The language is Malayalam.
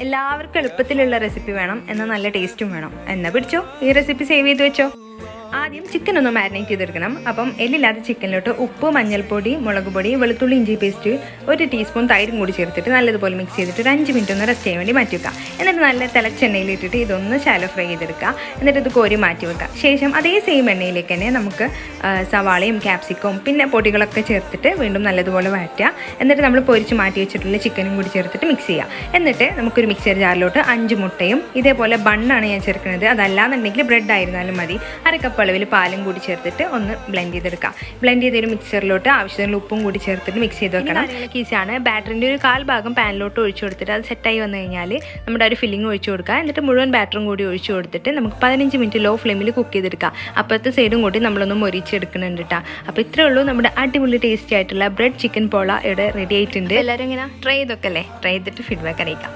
എല്ലാവർക്കും എളുപ്പത്തിലുള്ള റെസിപ്പി വേണം, എന്നാൽ നല്ല ടേസ്റ്റും വേണം. എന്നാ പിടിച്ചോ, ഈ റെസിപ്പി സേവ് ചെയ്ത് വെച്ചോ. ആദ്യം ചിക്കൻ ഒന്ന് മാരിനേറ്റ് ചെയ്തെടുക്കണം. അപ്പം എല്ലില്ലാത്ത ചിക്കനിലോട്ട് ഉപ്പ്, മഞ്ഞൾപ്പൊടി, മുളക് പൊടി, വെളുത്തുള്ളി, ഇഞ്ചി പേസ്റ്റ്, 1 ടീസ്പൂൺ തൈരും കൂടി ചേർത്തിട്ട് നല്ലതുപോലെ മിക്സ് ചെയ്തിട്ട് ഒരു 5 മിനിറ്റ് ഒന്ന് റെസ്റ്റ് ചെയ്യാൻ വേണ്ടി മാറ്റി വെക്കുക. എന്നിട്ട് നല്ല തിളച്ചെണ്ണയിലിട്ടിട്ട് ഇതൊന്ന് ശാലോ ഫ്രൈ ചെയ്തെടുക്കുക. എന്നിട്ട് ഇത് കോരി മാറ്റി വെക്കുക. ശേഷം അതേ സെയിം എണ്ണയിലേക്ക് തന്നെ നമുക്ക് സവാളയും ക്യാപ്സിക്കവും പിന്നെ പൊടികളൊക്കെ ചേർത്തിട്ട് വീണ്ടും നല്ലതുപോലെ വഴറ്റുക. എന്നിട്ട് നമ്മൾ പൊരിച്ച് മാറ്റി വെച്ചിട്ടുള്ള ചിക്കനും കൂടി ചേർത്തിട്ട് മിക്സ് ചെയ്യുക. എന്നിട്ട് നമുക്കൊരു മിക്സർ ജാറിലോട്ട് 5 മുട്ടയും ഇതേപോലെ ബണ്ണാണ് ഞാൻ ചേർക്കുന്നത്, അതല്ലാന്നുണ്ടെങ്കിൽ ബ്രെഡ് ആയിരുന്നാലും മതി, 1 കപ്പ് അളവിൽ പാലും കൂടി ചേർത്തിട്ട് ഒന്ന് ബ്ലെൻഡ് ചെയ്തെടുക്കാം. ബ്ലെൻഡ് ചെയ്തൊരു മിക്സറിലോട്ട് ആവശ്യത്തിനുള്ള ഉപ്പും കൂടി ചേർത്തിട്ട് മിക്സ് ചെയ്ത് വെക്കണം. ഈസിയാണ്. ബാറ്ററിൻ്റെ ഒരു 1/4 ഭാഗം പാനിലോട്ട് ഒഴിച്ചു കൊടുത്തിട്ട് അത് സെറ്റായി വന്നു കഴിഞ്ഞാൽ നമ്മുടെ ഒരു ഫില്ലിംഗ് ഒഴിച്ചു കൊടുക്കുക. എന്നിട്ട് മുഴുവൻ ബാറ്ററും കൂടി ഒഴിച്ചു കൊടുത്തിട്ട് നമുക്ക് 15 മിനിറ്റ് ലോ ഫ്ലെയിമിൽ കുക്ക് ചെയ്തെടുക്കാം. അപ്പോഴത്തെ സൈഡും കൂടി നമ്മളൊന്ന് മൊരിച്ചെടുക്കുന്നുണ്ട് കേട്ടോ. അപ്പോൾ ഇത്രയേ ഉള്ളൂ, നമ്മുടെ അടിപൊളി ടേസ്റ്റി ആയിട്ടുള്ള ബ്രെഡ് ചിക്കൻ പോള ഇവിടെ റെഡി ആയിട്ടുണ്ട്. എല്ലാവരും ഇങ്ങനെ ട്രൈ ചെയ്തൊക്കെ ട്രൈ ചെയ്തിട്ട് ഫീഡ്ബാക്ക് അറിയിക്കാം.